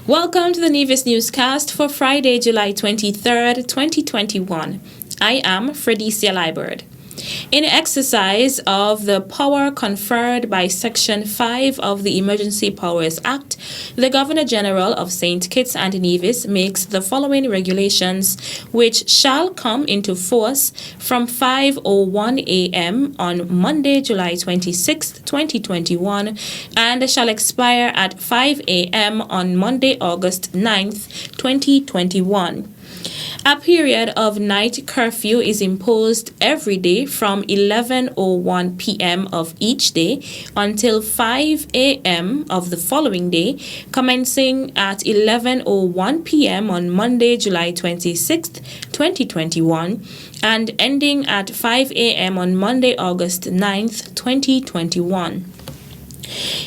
Welcome to the Nevis newscast for Friday, July 23rd, 2021. I am Fredicia Liebert. In exercise of the power conferred by Section 5 of the Emergency Powers Act, the Governor General of St. Kitts and Nevis makes the following regulations, which shall come into force from 5:01 a.m. on Monday, July 26, 2021, and shall expire at 5 a.m. on Monday, August 9th, 2021. A period of night curfew is imposed every day from 11:01 p.m. of each day until 5 a.m. of the following day, commencing at 11:01 p.m. on Monday, July 26th, 2021, and ending at 5 a.m. on Monday, August 9th, 2021.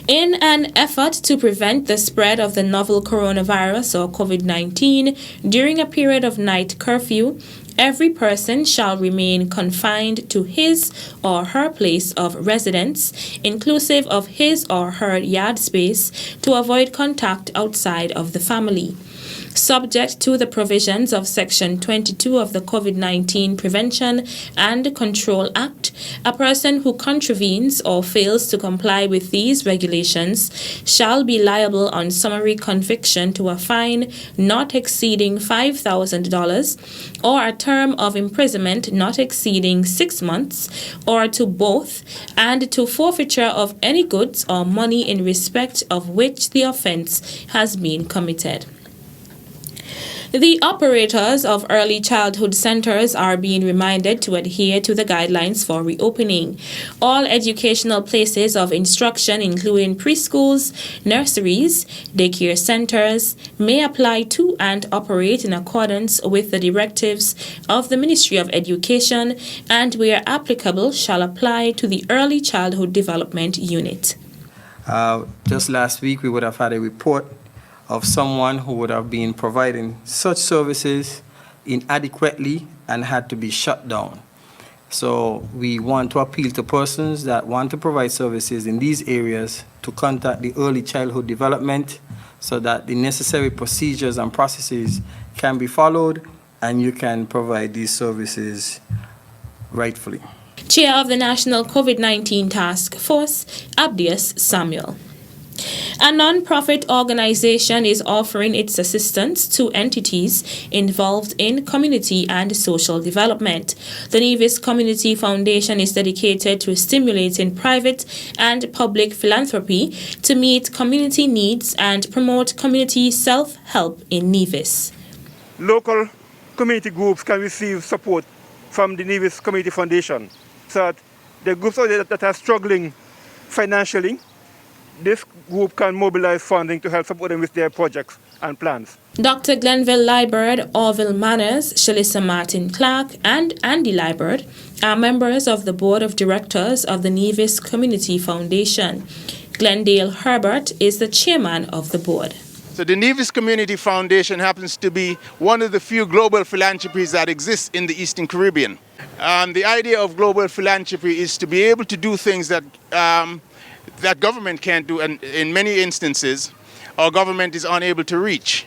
In an effort to prevent the spread of the novel coronavirus or COVID-19 during a period of night curfew, every person shall remain confined to his or her place of residence, inclusive of his or her yard space, to avoid contact outside of the family. Subject to the provisions of Section 22 of the COVID-19 Prevention and Control Act, a person who contravenes or fails to comply with these regulations shall be liable on summary conviction to a fine not exceeding $5,000 or a term of imprisonment not exceeding 6 months, or to both, and to forfeiture of any goods or money in respect of which the offense has been committed. The operators of early childhood centers are being reminded to adhere to the guidelines for reopening. All educational places of instruction, including preschools, nurseries, daycare centers, may apply to and operate in accordance with the directives of the Ministry of Education, and where applicable shall apply to the Early Childhood Development Unit. Just last week we would have had a report of someone who would have been providing such services inadequately and had to be shut down. So we want to appeal to persons that want to provide services in these areas to contact the early childhood development so that the necessary procedures and processes can be followed and you can provide these services rightfully. Chair of the National COVID-19 Task Force, Abdias Samuel. A non-profit organization is offering its assistance to entities involved in community and social development. The Nevis Community Foundation is dedicated to stimulating private and public philanthropy to meet community needs and promote community self-help in Nevis. Local community groups can receive support from the Nevis Community Foundation, so that the groups that are struggling financially, this group can mobilize funding to help support them with their projects and plans. Dr. Glenville Liebert, Orville Manners, Shalissa Martin Clark, and Andy Liebert are members of the Board of Directors of the Nevis Community Foundation. Glendale Herbert is the chairman of the board. So the Nevis Community Foundation happens to be one of the few global philanthropies that exists in the Eastern Caribbean. The idea of global philanthropy is to be able to do things that that government can't do, and in many instances our government is unable to reach.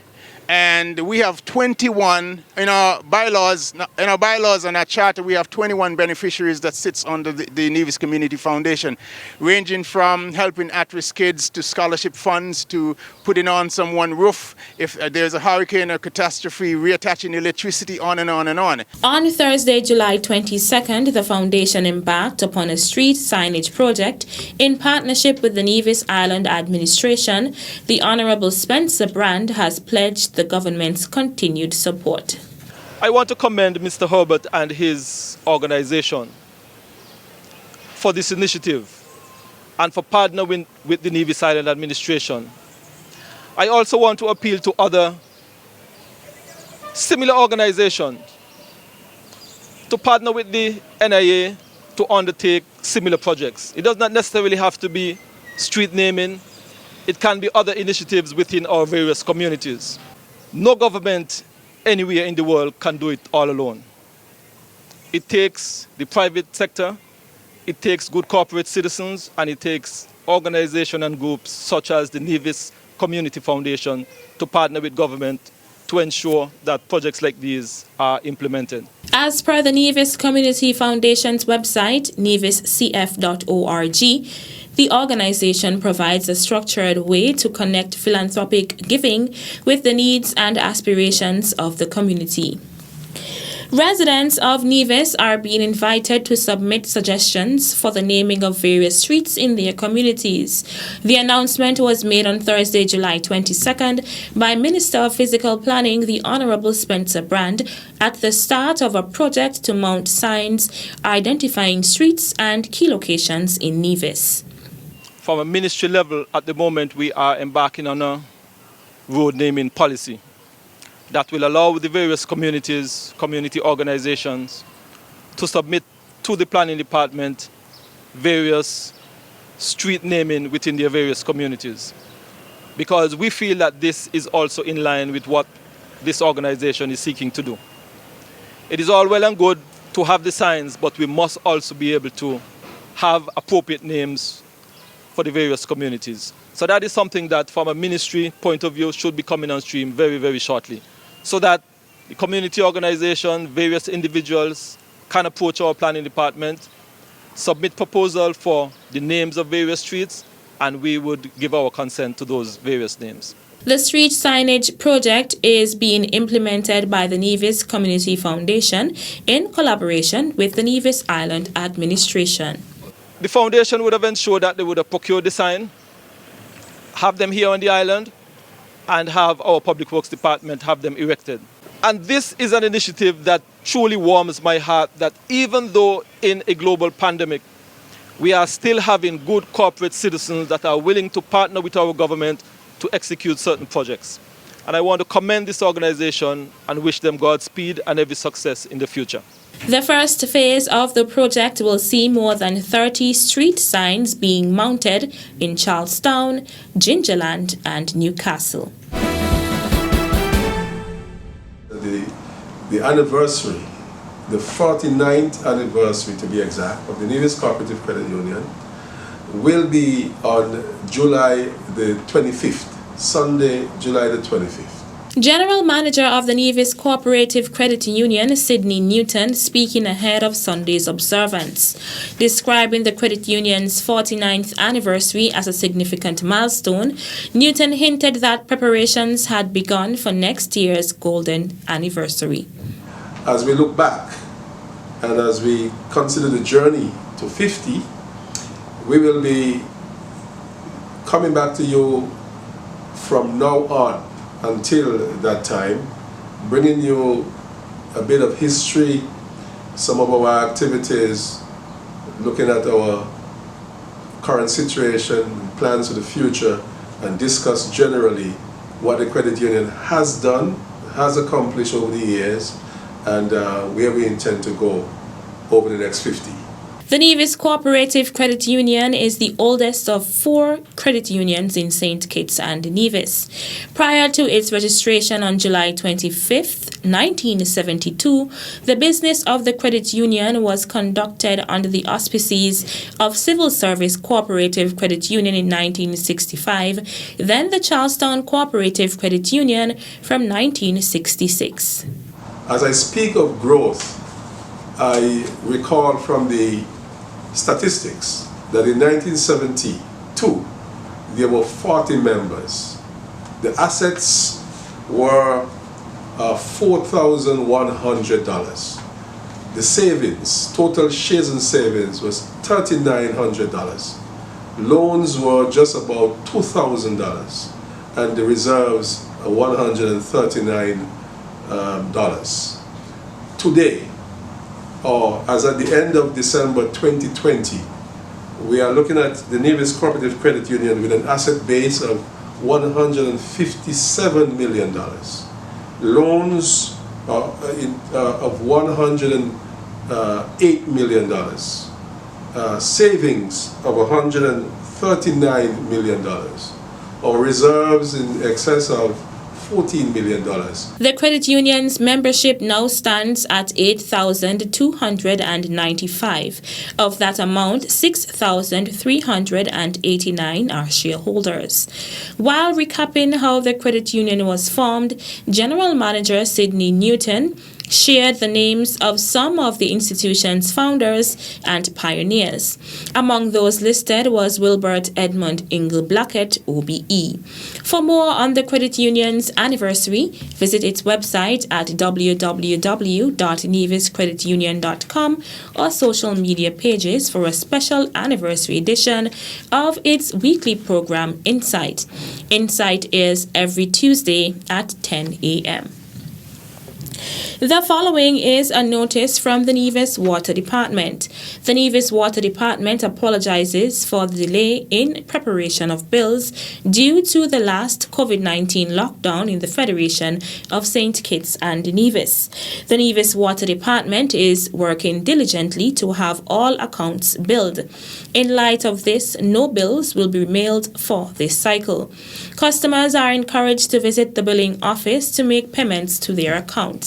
And we have 21 in our bylaws and our charter. We have 21 beneficiaries that sits under the Nevis Community Foundation, ranging from helping at-risk kids to scholarship funds to putting on someone roof if there's a hurricane or catastrophe, reattaching electricity, on and on and on. On Thursday, July 22nd, the foundation embarked upon a street signage project in partnership with the Nevis Island Administration. The Honorable Spencer Brand has pledged the government's continued support. I want to commend Mr. Herbert and his organization for this initiative and for partnering with the Nevis Island Administration. I also want to appeal to other similar organizations to partner with the NIA to undertake similar projects. It does not necessarily have to be street naming. It can be other initiatives within our various communities. No government anywhere in the world can do it all alone. It takes the private sector, it takes good corporate citizens, and it takes organizations and groups such as the Nevis community foundation to partner with government to ensure that projects like these are implemented. As per the Nevis Community Foundation's website, neviscf.org, the organization provides a structured way to connect philanthropic giving with the needs and aspirations of the community. Residents of Nevis are being invited to submit suggestions for the naming of various streets in their communities. The announcement was made on Thursday, July 22nd by Minister of Physical Planning, the Honorable Spencer Brand, at the start of a project to mount signs identifying streets and key locations in Nevis. From a ministry level, at the moment, we are embarking on a road naming policy that will allow the various communities, community organizations to submit to the planning department various street naming within their various communities. Because we feel that this is also in line with what this organization is seeking to do. It is all well and good to have the signs, but we must also be able to have appropriate names for the various communities. So that is something that from a ministry point of view should be coming on stream very, very shortly, so that the community organization, various individuals can approach our planning department, submit proposal for the names of various streets, and we would give our consent to those various names. The street signage project is being implemented by the Nevis Community Foundation in collaboration with the Nevis Island Administration. The foundation would have ensured that they would have procured the sign, have them here on the island, and have our Public Works Department have them erected. And this is an initiative that truly warms my heart, that even though in a global pandemic, we are still having good corporate citizens that are willing to partner with our government to execute certain projects. And I want to commend this organization and wish them Godspeed and every success in the future. The first phase of the project will see more than 30 street signs being mounted in Charlestown, Gingerland, and Newcastle. The anniversary, the 49th anniversary to be exact, of the Nevis Cooperative Credit Union will be on July the 25th, Sunday, July the 25th. General Manager of the Nevis Cooperative Credit Union, Sidney Newton, speaking ahead of Sunday's observance. Describing the credit union's 49th anniversary as a significant milestone, Newton hinted that preparations had begun for next year's golden anniversary. As we look back and as we consider the journey to 50, we will be coming back to you from now on until that time, bringing you a bit of history, some of our activities, looking at our current situation, plans for the future, and discuss generally what the credit union has done, has accomplished over the years, and where we intend to go over the next 50. The Nevis Cooperative Credit Union is the oldest of 4 credit unions in St. Kitts and Nevis. Prior to its registration on July 25, 1972, the business of the credit union was conducted under the auspices of Civil Service Cooperative Credit Union in 1965, then the Charlestown Cooperative Credit Union from 1966. As I speak of growth, I recall from the statistics that in 1972 there were 40 members. The assets were $4,100. The savings, total shares and savings, was $3,900. Loans were just about $2,000, and the reserves $139. Today, or as at the end of December 2020, we are looking at the Nevis Cooperative Credit Union with an asset base of $157 million, loans of $108 million, savings of $139 million, or reserves in excess of $14 million. The credit union's membership now stands at 8,295. Of that amount, 6,389 are shareholders. While recapping how the credit union was formed, General Manager Sidney Newton shared the names of some of the institution's founders and pioneers. Among those listed was Wilbert Edmund Ingle Blackett, OBE. For more on the credit union's anniversary, visit its website at www.neviscreditunion.com or social media pages for a special anniversary edition of its weekly program, Insight. Insight is every Tuesday at 10 a.m. The following is a notice from the Nevis Water Department. The Nevis Water Department apologizes for the delay in preparation of bills due to the last COVID-19 lockdown in the Federation of St. Kitts and Nevis. The Nevis Water Department is working diligently to have all accounts billed. In light of this, no bills will be mailed for this cycle. Customers are encouraged to visit the billing office to make payments to their accounts.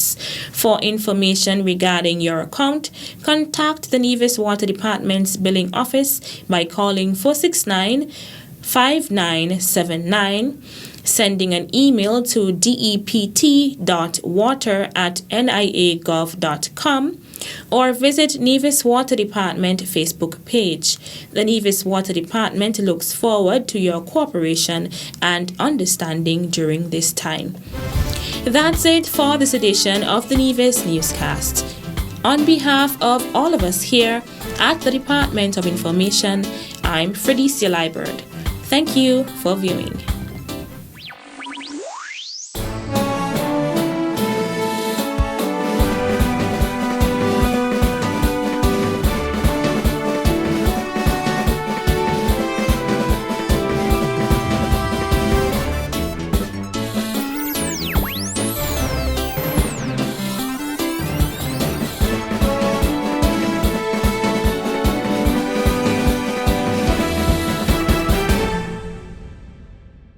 For information regarding your account, contact the Nevis Water Department's billing office by calling 469-5979, sending an email to dept.water@nia.gov.com, or visit Nevis Water Department Facebook page. The Nevis Water Department looks forward to your cooperation and understanding during this time. That's it for this edition of the Nevis Newscast. On behalf of all of us here at the Department of Information, I'm Fredicia Liebert. Thank you for viewing.